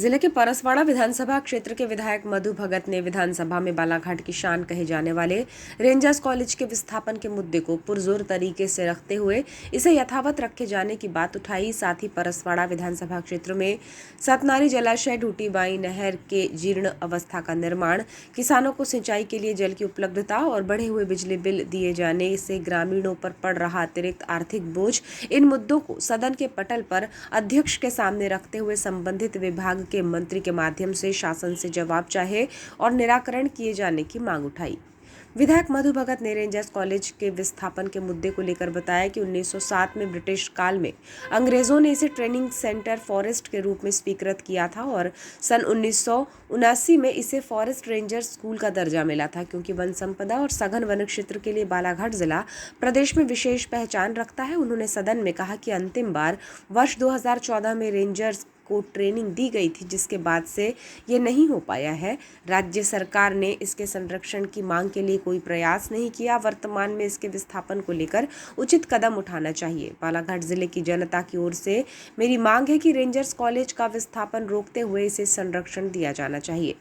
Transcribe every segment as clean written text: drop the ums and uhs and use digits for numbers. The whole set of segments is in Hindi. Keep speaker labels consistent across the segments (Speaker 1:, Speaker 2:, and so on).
Speaker 1: जिले के परसवाड़ा विधानसभा क्षेत्र के विधायक मधु भगत ने विधानसभा में बालाघाट की शान कहे जाने वाले रेंजर्स कॉलेज के विस्थापन के मुद्दे को पुरजोर तरीके से रखते हुए इसे यथावत रखे जाने की बात उठाई। साथ ही परसवाड़ा विधानसभा क्षेत्र में सतनारी जलाशय, ढूटीबाई नहर के जीर्ण अवस्था का निर्माण, किसानों को सिंचाई के लिए जल की उपलब्धता और बढ़े हुए बिजली बिल दिए जाने से ग्रामीणों पर पड़ रहा अतिरिक्त आर्थिक बोझ, इन मुद्दों को सदन के पटल पर अध्यक्ष के सामने रखते हुए संबंधित विभाग के मंत्री के माध्यम से शासन से जवाब चाहे और निराकरण किए जाने की मांग उठाई। विधायक मधु भगत ने रेंजर्स कॉलेज के विस्थापन के मुद्दे को लेकर बताया कि 1907 में ब्रिटिश काल में अंग्रेजों ने इसे ट्रेनिंग सेंटर फॉरेस्ट के रूप में स्वीकृत किया था और सन 1979 में इसे फॉरेस्ट रेंजर स्कूल का दर्जा मिला था। क्योंकि वन संपदा और सघन वन क्षेत्र के लिए बालाघाट जिला प्रदेश में विशेष पहचान रखता है। उन्होंने सदन में कहा कि अंतिम बार वर्ष 2014 में रेंजर्स को ट्रेनिंग दी गई थी, जिसके बाद से ये नहीं हो पाया है। राज्य सरकार ने इसके संरक्षण की मांग के लिए कोई प्रयास नहीं किया। वर्तमान में इसके विस्थापन को लेकर उचित कदम उठाना चाहिए। बालाघाट जिले की जनता की ओर से मेरी मांग है कि रेंजर्स कॉलेज का विस्थापन रोकते हुए इसे संरक्षण दिया जाना चाहिए।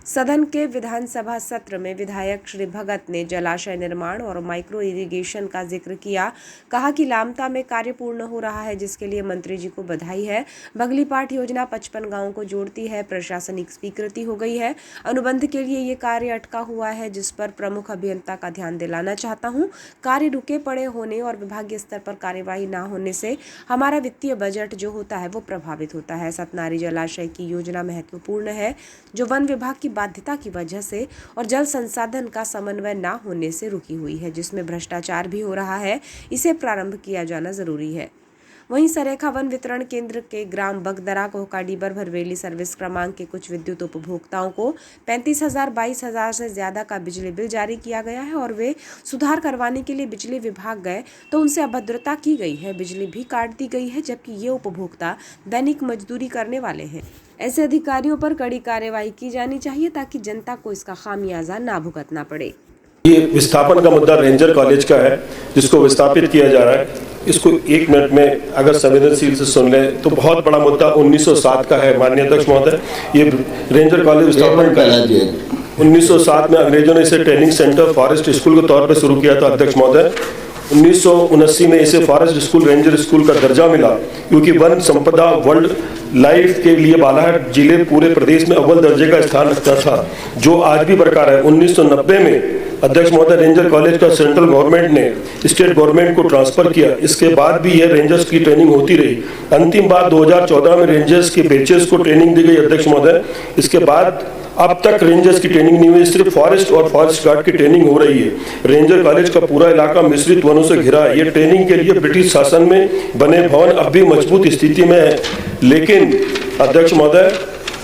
Speaker 1: सदन के विधानसभा सत्र में विधायक श्री भगत ने जलाशय निर्माण और माइक्रो इरिगेशन का जिक्र किया। कहा कि लामता में कार्य पूर्ण हो रहा है, जिसके लिए मंत्री जी को बधाई है। बगलीपाट योजना 55 गांवों को जोड़ती है, प्रशासनिक स्वीकृति हो गई है। अनुबंध के लिए ये कार्य अटका हुआ है, जिस पर प्रमुख अभियंता का ध्यान दिलाना चाहता हूँ। कार्य रुके पड़े होने और विभागीय स्तर पर कार्यवाही न होने से हमारा वित्तीय बजट जो होता है वो प्रभावित होता है। सतनारी जलाशय की योजना महत्वपूर्ण है, जो वन विभाग की बाध्यता की वजह से और जल संसाधन का समन्वय न होने से रुकी हुई है, जिसमें भ्रष्टाचार भी हो रहा है। इसे प्रारंभ किया जाना जरूरी है। वहीं सरेखा वन वितरण केंद्र के ग्राम बगदरा, कोहकाडीबर, भरवेली सर्विस क्रमांक के कुछ विद्युत उपभोक्ताओं को 35,000-22,000 से ज्यादा का बिजली बिल जारी किया गया है और वे सुधार करवाने के लिए बिजली विभाग गए तो उनसे अभद्रता की गई है, बिजली भी काट दी गई है, जबकि ये उपभोक्ता दैनिक मजदूरी करने वाले हैं। ऐसे अधिकारियों पर कड़ी कार्रवाई की जानी चाहिए ताकि जनता को इसका खामियाजा ना भुगतना पड़े।
Speaker 2: ये विस्थापन का मुद्दा रेंजर कॉलेज का है, जिसको विस्थापित किया जा रहा है। इसको 1 मिनट में अगर संवेदनशील से सुन लें तो बहुत बड़ा मुद्दा 1907 का है। माननीय अध्यक्ष महोदय, ये रेंजर कॉलेज विस्थापन का है। 1907 में अंग्रेजों ने इसे ट्रेनिंग सेंटर फॉरेस्ट स्कूल के तौर पर शुरू किया था। अध्यक्ष महोदय, 1979 में इसे फॉरेस्ट स्कूल, रेंजर स्कूल का दर्जा मिला, क्योंकि वन संपदा वर्ल्ड लाइफ के लिए बालाघाट जिले पूरे प्रदेश में अव्वल दर्जे का स्थान रखता था, जो आज भी बरकरार है। 1990 में अध्यक्ष महोदय, रेंजर कॉलेज का सेंट्रल गवर्नमेंट ने स्टेट गवर्नमेंट को ट्रांसफर किया। इसके बाद भी यह रेंजर्स की ट्रेनिंग होती रही। अंतिम बार 2014 में रेंजर्स के बैचेस को ट्रेनिंग दी गई। अध्यक्ष महोदय, इसके बाद अब तक रेंजर्स की ट्रेनिंग नहीं हुई, सिर्फ फॉरेस्ट और फॉरेस्ट गार्ड की ट्रेनिंग हो रही है। रेंजर कॉलेज का पूरा इलाका मिश्रित वनों से घिरा है। ये ट्रेनिंग के लिए ब्रिटिश शासन में बने भवन अब भी मजबूत स्थिति में है, लेकिन अध्यक्ष महोदय,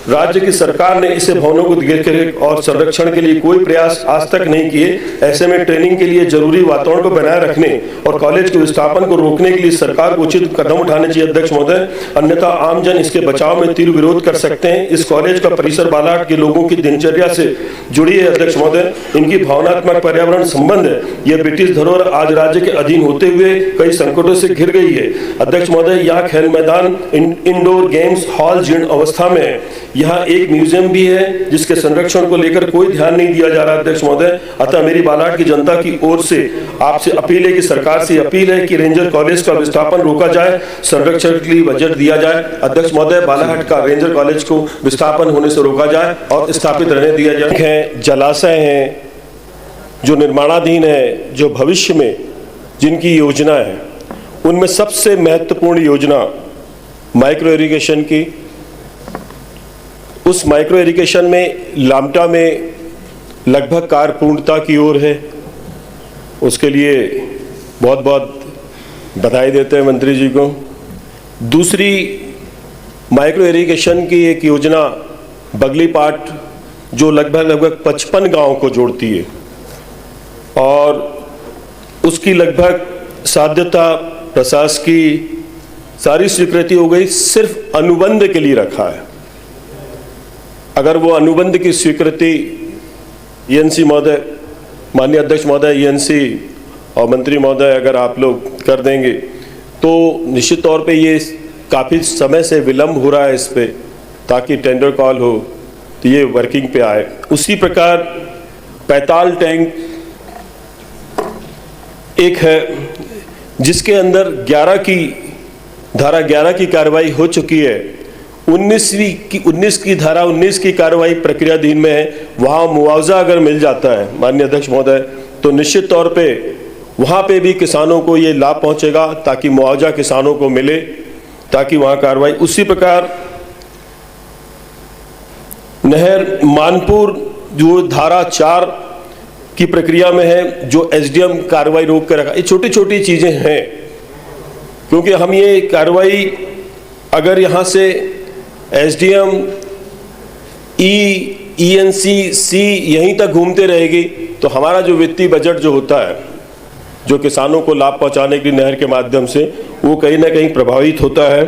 Speaker 2: राज्य की सरकार ने इसे भवनों को घेर और संरक्षण के लिए कोई प्रयास आज तक नहीं किए। ऐसे में ट्रेनिंग के लिए जरूरी वातावरण को बनाए रखने और कॉलेज के विस्थापन को रोकने के लिए सरकार को उचित कदम उठाने चाहिए। अध्यक्ष महोदय, अन्यथा आमजन इसके बचाव में तीव्र विरोध कर सकते हैं। इस कॉलेज का परिसर बालाघाट के लोगों की दिनचर्या से जुड़ी है। अध्यक्ष महोदय, इनकी भावनात्मक पर्यावरण संबंध है। यह ब्रिटिश धरोहर आज राज्य के अधीन होते हुए कई संकटों से घिर गई है। अध्यक्ष महोदय, यहाँ खेल मैदान, इंडोर गेम्स हॉल जीर्ण अवस्था में है। यहाँ एक म्यूजियम भी है, जिसके संरक्षण को लेकर कोई ध्यान नहीं दिया जा रहा। अध्यक्ष महोदय, अतः मेरी बालाघाट की जनता की ओर से आपसे अपील है कि सरकार से अपील है कि रेंजर कॉलेज का विस्थापन रोका जाए, संरक्षण के लिए बजट दिया जाए। अध्यक्ष महोदय, बालाघाट का रेंजर कॉलेज को विस्थापन होने से रोका जाए और स्थापित रहने दिया जाए। जलाशय हैं जो निर्माणाधीन है, जो भविष्य में जिनकी योजना है, उनमें सबसे महत्वपूर्ण योजना माइक्रो इरिगेशन की। उस माइक्रो इरिगेशन में लामटा में लगभग कार्य पूर्णता की ओर है। उसके लिए बहुत बहुत बधाई देते हैं मंत्री जी को। दूसरी माइक्रो इरिगेशन की एक योजना बगलीपाट, जो लगभग 55 गांव को जोड़ती है और उसकी लगभग साध्यता प्रशासकीय सारी स्वीकृति हो गई, सिर्फ अनुबंध के लिए रखा है। अगर वो अनुबंध की स्वीकृति ईएनसी महोदय, माननीय अध्यक्ष महोदय, ईएनसी और मंत्री महोदय अगर आप लोग कर देंगे तो निश्चित तौर पे ये काफ़ी समय से विलंब हो रहा है इस पे, ताकि टेंडर कॉल हो तो ये वर्किंग पे आए। उसी प्रकार पैताल टैंक एक है जिसके अंदर 11 की कार्रवाई हो चुकी है। 19 की धारा 19 की कार्रवाई प्रक्रियाधीन में है। वहाँ मुआवजा अगर मिल जाता है माननीय अध्यक्ष महोदय, तो निश्चित तौर पे वहाँ पे भी किसानों को ये लाभ पहुँचेगा ताकि मुआवजा किसानों को मिले, ताकि वहाँ कार्रवाई। उसी प्रकार नहर मानपुर जो धारा 4 की प्रक्रिया में है, जो एसडीएम कार्रवाई रोक कर रखा। ये छोटी छोटी चीज़ें हैं, क्योंकि हम ये कार्रवाई अगर यहाँ से एसडीएम ईएनसी सी यहीं तक घूमते रहेगी तो हमारा जो वित्तीय बजट जो होता है, जो किसानों को लाभ पहुँचाने की नहर के माध्यम से, वो कहीं ना कहीं प्रभावित होता है।